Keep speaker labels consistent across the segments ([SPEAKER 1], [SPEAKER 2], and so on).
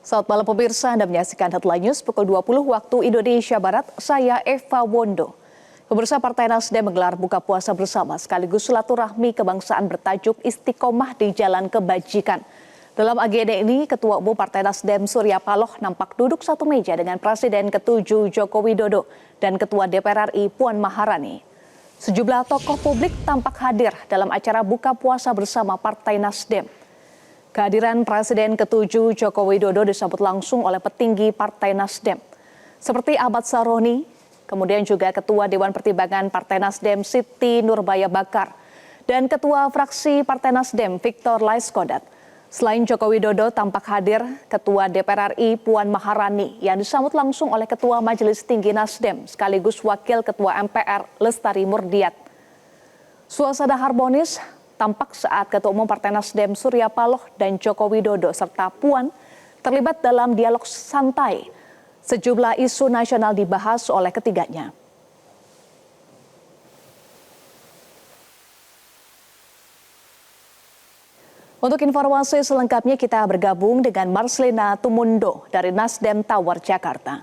[SPEAKER 1] Selamat malam pemirsa, Anda menyaksikan Headline News pukul 20 waktu Indonesia Barat. Saya Eva Wondo. Pemirsa, Partai Nasdem menggelar buka puasa bersama sekaligus silaturahmi kebangsaan bertajuk Istiqomah di Jalan Kebajikan. Dalam agenda ini, Ketua Umum Partai Nasdem Surya Paloh nampak duduk satu meja dengan Presiden ke-7 Joko Widodo dan Ketua DPR RI Puan Maharani. Sejumlah tokoh publik tampak hadir dalam acara buka puasa bersama Partai Nasdem. Kehadiran Presiden ke-7 Joko Widodo disambut langsung oleh petinggi Partai Nasdem, seperti Ahmad Saroni, kemudian juga Ketua Dewan Pertimbangan Partai Nasdem Siti Nurbaya Bakar, dan Ketua Fraksi Partai Nasdem Victor Laiskodat. Selain Joko Widodo tampak hadir Ketua DPR RI Puan Maharani yang disambut langsung oleh Ketua Majelis Tinggi Nasdem sekaligus Wakil Ketua MPR Lestari Murdiat. Suasana harmonis tampak saat Ketua Umum Partai Nasdem Surya Paloh dan Joko Widodo serta Puan terlibat dalam dialog santai. Sejumlah isu nasional dibahas oleh ketiganya. Untuk informasi selengkapnya kita bergabung dengan Marcelina Tumundo dari Nasdem Tower, Jakarta.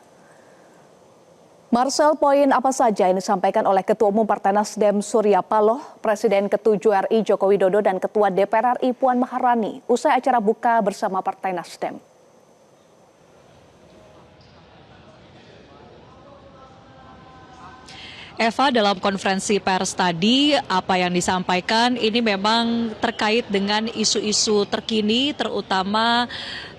[SPEAKER 1] Marcel, poin apa saja yang disampaikan oleh Ketua Umum Partai Nasdem Surya Paloh, Presiden ke-7 RI Joko Widodo dan Ketua DPR RI Puan Maharani usai acara buka bersama Partai Nasdem?
[SPEAKER 2] Eva, dalam konferensi pers tadi, apa yang disampaikan ini memang terkait dengan isu-isu terkini, terutama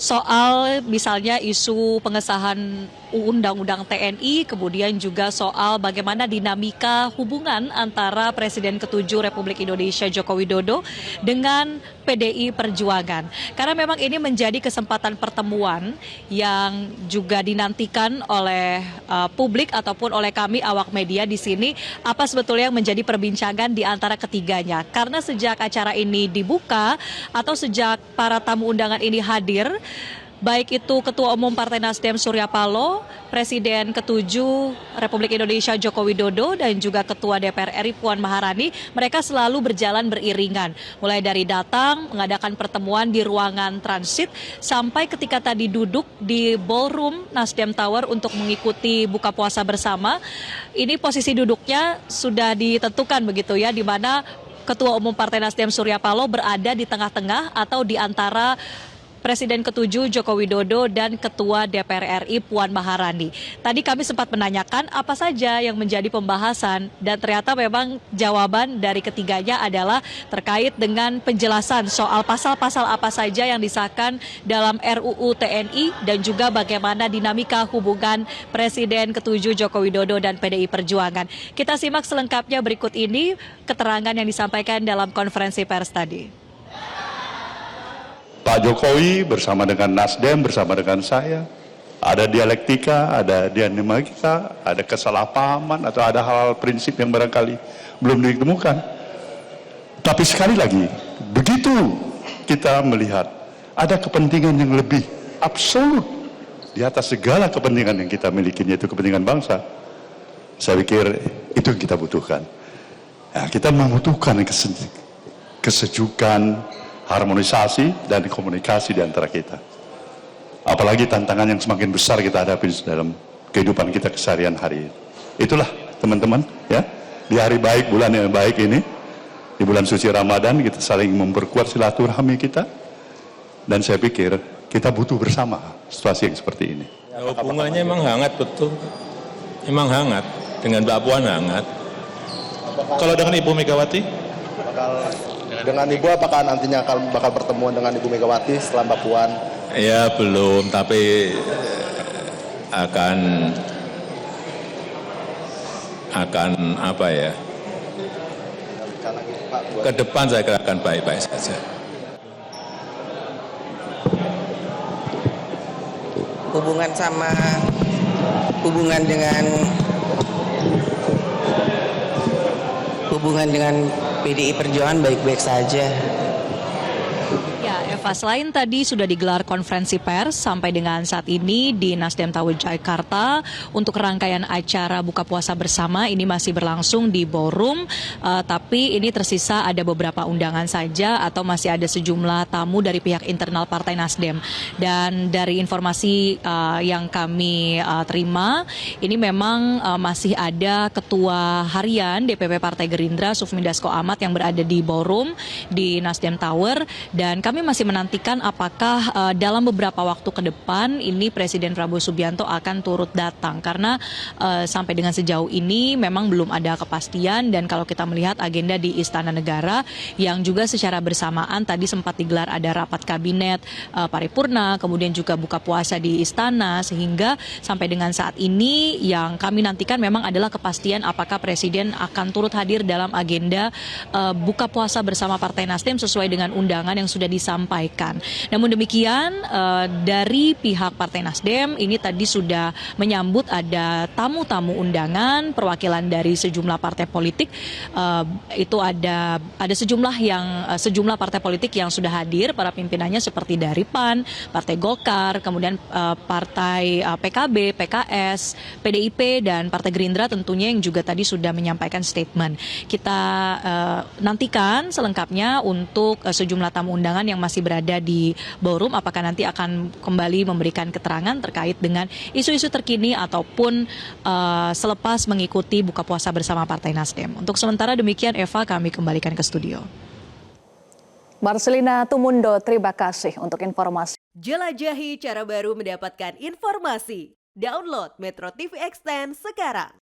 [SPEAKER 2] soal misalnya isu pengesahan Undang-Undang TNI, kemudian juga soal bagaimana dinamika hubungan antara Presiden ke-7 Republik Indonesia Joko Widodo dengan PDI Perjuangan. Karena memang ini menjadi kesempatan pertemuan yang juga dinantikan oleh publik ataupun oleh kami awak media di sini, apa sebetulnya yang menjadi perbincangan di antara ketiganya. Karena sejak acara ini dibuka atau sejak para tamu undangan ini hadir, baik itu Ketua Umum Partai Nasdem Surya Paloh, Presiden ke-7 Republik Indonesia Joko Widodo, dan juga Ketua DPR RI Puan Maharani, mereka selalu berjalan beriringan. Mulai dari datang, mengadakan pertemuan di ruangan transit, sampai ketika tadi duduk di ballroom Nasdem Tower untuk mengikuti buka puasa bersama. Ini posisi duduknya sudah ditentukan begitu ya, di mana Ketua Umum Partai Nasdem Surya Paloh berada di tengah-tengah atau di antara Presiden ke-7 Joko Widodo dan Ketua DPR RI Puan Maharani. Tadi kami sempat menanyakan apa saja yang menjadi pembahasan, dan ternyata memang jawaban dari ketiganya adalah terkait dengan penjelasan soal pasal-pasal apa saja yang disahkan dalam RUU TNI dan juga bagaimana dinamika hubungan Presiden ke-7 Joko Widodo dan PDI Perjuangan. Kita simak selengkapnya berikut ini keterangan yang disampaikan dalam konferensi pers tadi.
[SPEAKER 3] Pak Jokowi bersama dengan Nasdem, bersama dengan saya, ada dialektika, ada dinamika, ada kesalahpahaman, atau ada hal-hal prinsip yang barangkali belum ditemukan. Tapi sekali lagi, begitu kita melihat ada kepentingan yang lebih absolut di atas segala kepentingan yang kita miliki, yaitu kepentingan bangsa, saya pikir itu yang kita butuhkan. Nah, kita membutuhkan kesejukan, harmonisasi dan komunikasi di antara kita. Apalagi tantangan yang semakin besar kita hadapi dalam kehidupan kita keseharian hari ini. Itulah teman-teman ya, di hari baik, bulan yang baik ini, di bulan suci Ramadan, kita saling memperkuat silaturahmi kita, dan saya pikir kita butuh bersama situasi yang seperti ini.
[SPEAKER 4] Ya, hubungannya emang hangat, betul. Emang hangat, dengan Mbak Puan hangat. Kalau dengan Ibu Megawati?
[SPEAKER 5] Dengan Ibu apakah nantinya bakal pertemuan dengan Ibu Megawati setelah Mbak Puan?
[SPEAKER 4] Ya belum, tapi akan apa ya? Ke depan saya kira akan baik-baik saja.
[SPEAKER 6] Hubungan dengan PDI Perjuangan baik-baik saja.
[SPEAKER 2] Ya, Eva, selain tadi sudah digelar konferensi pers sampai dengan saat ini di Nasdem Tower Jakarta untuk rangkaian acara buka puasa bersama ini masih berlangsung di ballroom, tapi ini tersisa ada beberapa undangan saja atau masih ada sejumlah tamu dari pihak internal Partai Nasdem. Dan dari informasi yang kami terima, ini memang masih ada Ketua Harian DPP Partai Gerindra Sufmi Dasko Ahmad yang berada di ballroom di Nasdem Tower, dan kami masih menantikan apakah dalam beberapa waktu ke depan ini Presiden Prabowo Subianto akan turut datang, karena sampai dengan sejauh ini memang belum ada kepastian. Dan kalau kita melihat agenda di Istana Negara yang juga secara bersamaan tadi sempat digelar ada rapat kabinet paripurna, kemudian juga buka puasa di Istana, sehingga sampai dengan saat ini yang kami nantikan memang adalah kepastian apakah Presiden akan turut hadir dalam agenda buka puasa bersama Partai Nasdem sesuai dengan undangan yang sudah disampaikan. Namun demikian dari pihak Partai Nasdem ini tadi sudah menyambut ada tamu-tamu undangan perwakilan dari sejumlah partai politik. Itu ada sejumlah partai politik yang sudah hadir, para pimpinannya seperti dari PAN, Partai Golkar, kemudian Partai PKB, PKS, PDIP, dan Partai Gerindra tentunya yang juga tadi sudah menyampaikan statement. Kita nantikan selengkapnya untuk sejumlah tamu undangan yang masih berada di ballroom, apakah nanti akan kembali memberikan keterangan terkait dengan isu-isu terkini ataupun selepas mengikuti buka puasa bersama Partai Nasdem. Untuk sementara demikian, Eva, kami kembalikan ke studio.
[SPEAKER 1] Marcelina Tumundo, terima kasih untuk informasi.
[SPEAKER 6] Jelajahi cara baru mendapatkan informasi. Download Metro TV Extend sekarang.